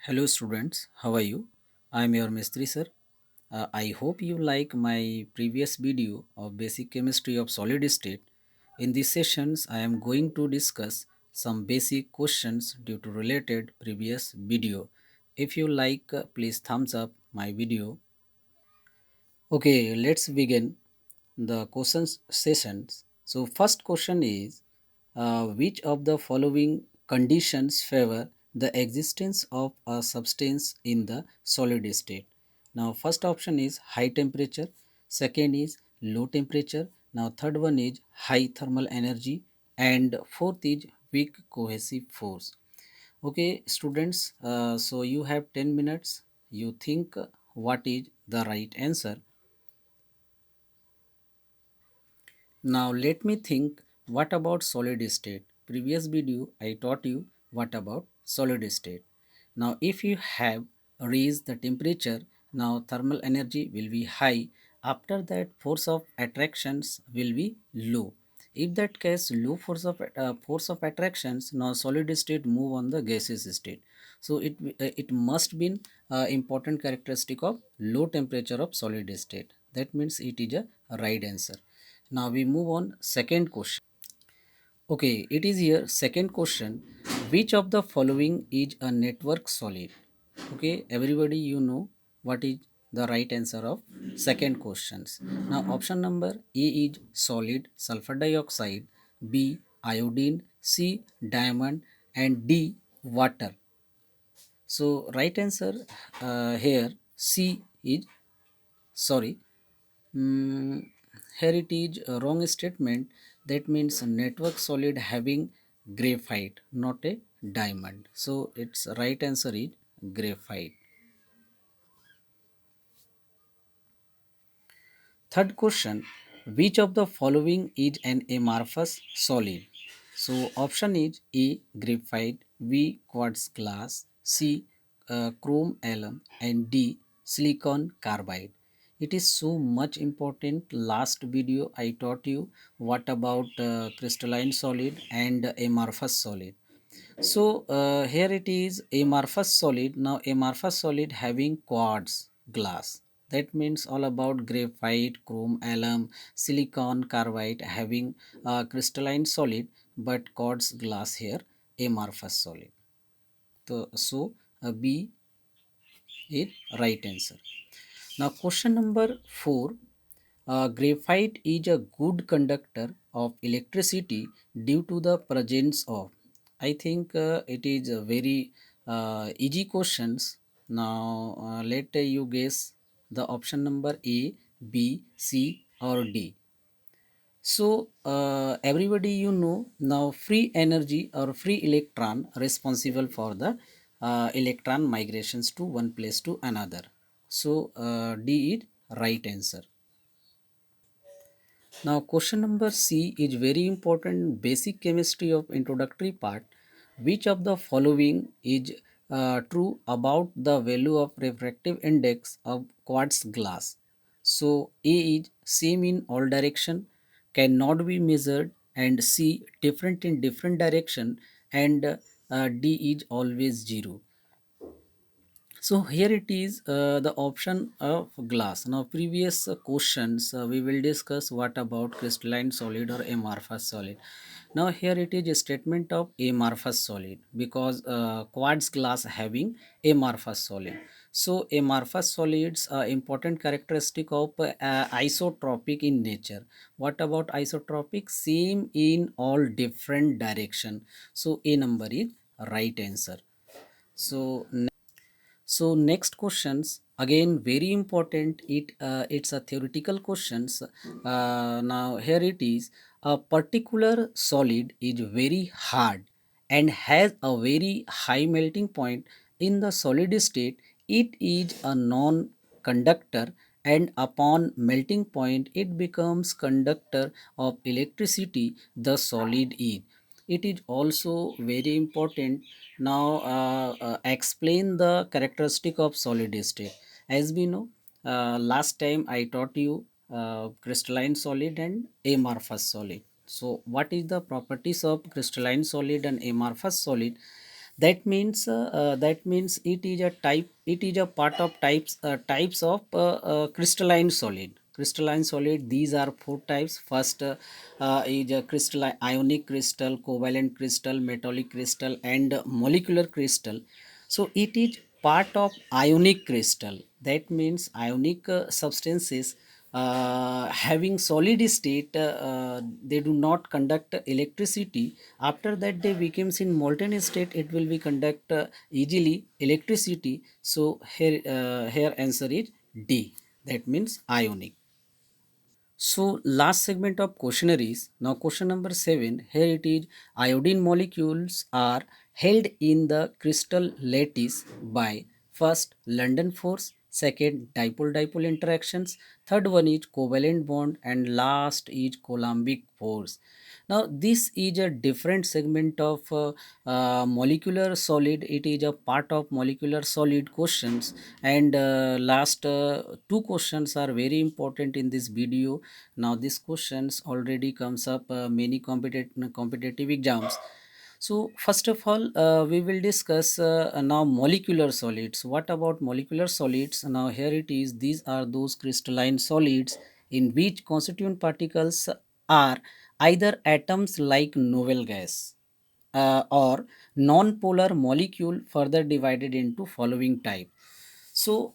Hello students, how are you? I am your Mistri sir. I hope you like my previous video of basic chemistry of solid state. In these sessions, I am going to discuss some basic questions due to related previous video. If you like, please thumbs up my video. Okay, let's begin the questions sessions. So first question is, which of the following conditions favor the existence of a substance in the solid state? Now first option is high temperature, second is low temperature, now third one is high thermal energy, and fourth is weak cohesive force. Okay students, so you have 10 minutes. You think what is the right answer? Now let me think, what about solid state? Previous video I taught you what about solid state. Now if you have raised the temperature, now thermal energy will be high. After that force of attractions will be low. If that case low force of attractions, now solid state move on the gaseous state. So it must be important characteristic of low temperature of solid state. That means it is a right answer. Now we move on second question. Okay, it is here second question. Which of the following is a network solid? Okay, everybody you know what is the right answer of second questions. Now option number A is solid sulfur dioxide, B iodine, C diamond, and D water. So right answer here C is sorry. Mm, Heritage wrong statement. That means a network solid having graphite, not a diamond. So its right answer is graphite. Third question, which of the following is an amorphous solid? So option is A graphite, B quartz glass, C chrome alum, and D silicon carbide. It is so much important. Last video I taught you what about crystalline solid and amorphous solid. So here it is amorphous solid. Now amorphous solid having quartz glass. That means all about graphite, chrome, alum, silicon carbide having crystalline solid, but quartz glass here amorphous solid. So B is right answer. Now question number 4. Graphite is a good conductor of electricity due to the presence of. I think it is a very easy questions. Now let you guess the option number A, B, C or D. So everybody you know now free energy or free electron responsible for the electron migrations to one place to another. So D is right answer. Now question number C is very important basic chemistry of introductory part. Which of the following is true about the value of refractive index of quartz glass? So A is same in all direction, cannot be measured, and C different in different direction, and D is always 0. So here it is the option of glass. Now previous questions we will discuss what about crystalline solid or amorphous solid. Now here it is a statement of amorphous solid because quartz glass having amorphous solid. So amorphous solids are important characteristic of isotropic in nature. What about isotropic? Same in all different direction. So A number is right answer. So next questions again very important. It's a theoretical questions. Now here it is. A particular solid is very hard and has a very high melting point. In the solid state, it is a non-conductor, and upon melting point it becomes conductor of electricity. The solid is. It is also very important. Now explain the characteristic of solid state. As we know, last time I taught you crystalline solid and amorphous solid. So what is the properties of crystalline solid and amorphous solid? That means it is a type, it is a part of types of crystalline solid. Crystalline solid, these are four types. First is a crystalline ionic crystal, covalent crystal, metallic crystal, and molecular crystal. So it is part of ionic crystal. That means ionic substances having solid state, they do not conduct electricity. After that they becomes in molten state, it will be conduct easily electricity. So here answer is D, that means ionic. So last segment of questionnaire is now question number 7. Here it is, iodine molecules are held in the crystal lattice by first London force, second dipole dipole interactions, third one is covalent bond, and last is Coulombic force. Now this is a different segment of molecular solid. It is a part of molecular solid questions, and last two questions are very important in this video. Now these questions already comes up many competitive exams. So first of all, we will discuss now molecular solids. What about molecular solids? Now here it is. These are those crystalline solids in which constituent particles are either atoms like noble gas or non-polar molecule further divided into following type. So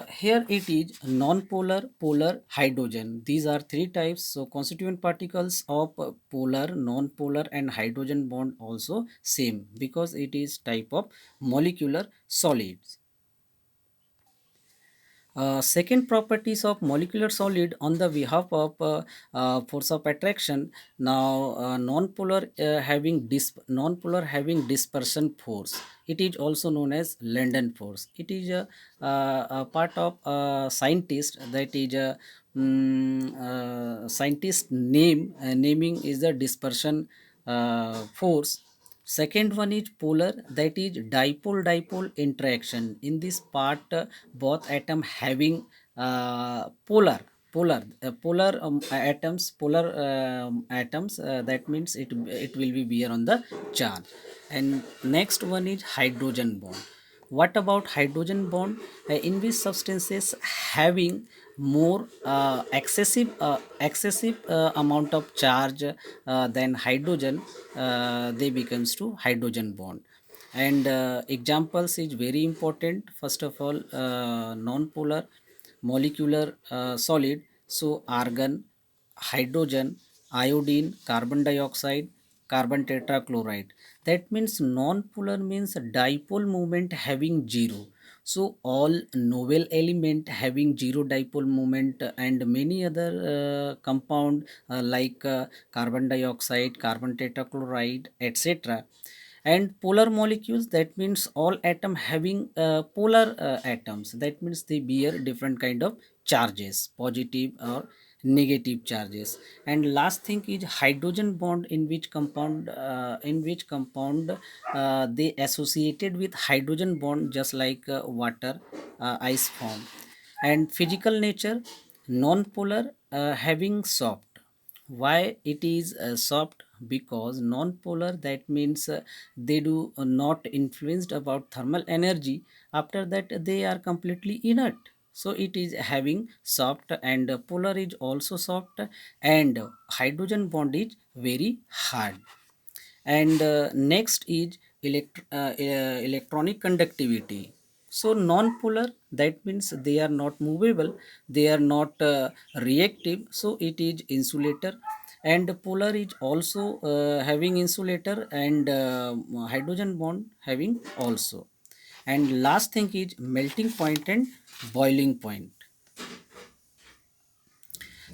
here it is non-polar, polar, hydrogen. These are three types. So constituent particles of polar, non-polar, and hydrogen bond also same, because it is type of molecular solids. Second properties of molecular solid on the behalf of force of attraction. Now non-polar having dispersion force. It is also known as London force. It is a part of scientist, that is a scientist naming is the dispersion force. Second one is polar, that is dipole dipole interaction. In this part, both atom having polar atoms, that means it will be bear on the charge. And next one is hydrogen bond. What about hydrogen bond? In which substances having more excessive amount of charge than hydrogen, they becomes to hydrogen bond. And examples is very important. First of all, non-polar molecular solid. So argon, hydrogen, iodine, carbon dioxide, carbon tetrachloride. That means non-polar means dipole moment having zero. So all noble element having zero dipole moment, and many other compound like carbon dioxide, carbon tetrachloride, etc. And polar molecules, that means all atom having polar atoms, that means they bear different kind of charges, positive or negative charges. And last thing is hydrogen bond, in which compound they associated with hydrogen bond, just like water ice form. And physical nature, non-polar having soft. Why it is soft? Because non-polar, that means they do not influenced about thermal energy. After that they are completely inert, so it is having soft. And polar is also soft, and hydrogen bond is very hard. And next is electronic conductivity. So non-polar, that means they are not movable, they are not reactive, so it is insulator. And polar is also having insulator, and hydrogen bond having also. And last thing is melting point and boiling point.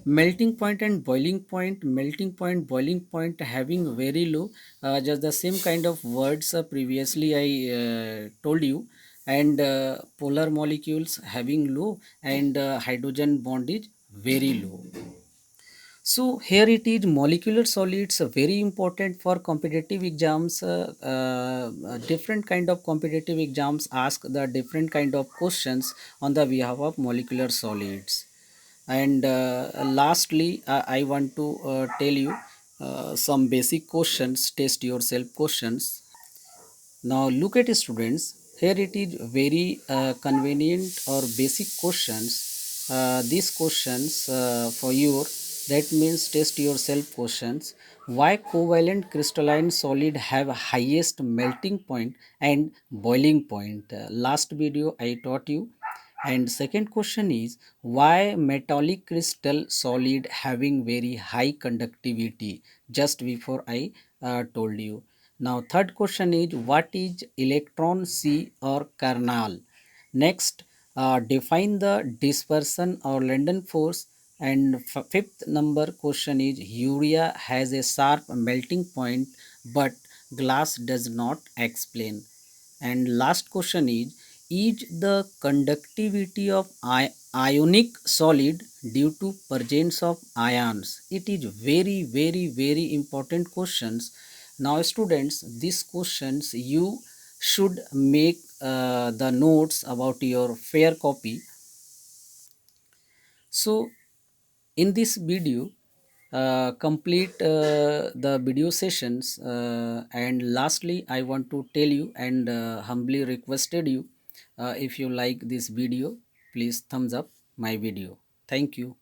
Melting point, boiling point having very low, just the same kind of words previously I told you. And polar molecules having low, and hydrogen bond is very low. So here it is, molecular solids very important for competitive exams. Different kind of competitive exams ask the different kind of questions on the behalf of molecular solids. And lastly, I want to tell you some basic questions, test yourself questions. Now look at students. Here it is very convenient or basic questions. These questions for your, that means test yourself questions. Why covalent crystalline solid have highest melting point and boiling point? Last video I taught you. And second question is, why metallic crystal solid having very high conductivity? Just before I told you. Now third question is, what is electron C or kernel? Next, define the dispersion or London force. And fifth number question is, urea has a sharp melting point but glass does not explain. And last question is the conductivity of ionic solid due to presence of ions? It is very very important questions. Now students, these questions you should make the notes about your fair copy. So in this video, complete the video sessions, and lastly I want to tell you and humbly requested you, if you like this video, please thumbs up my video. Thank you.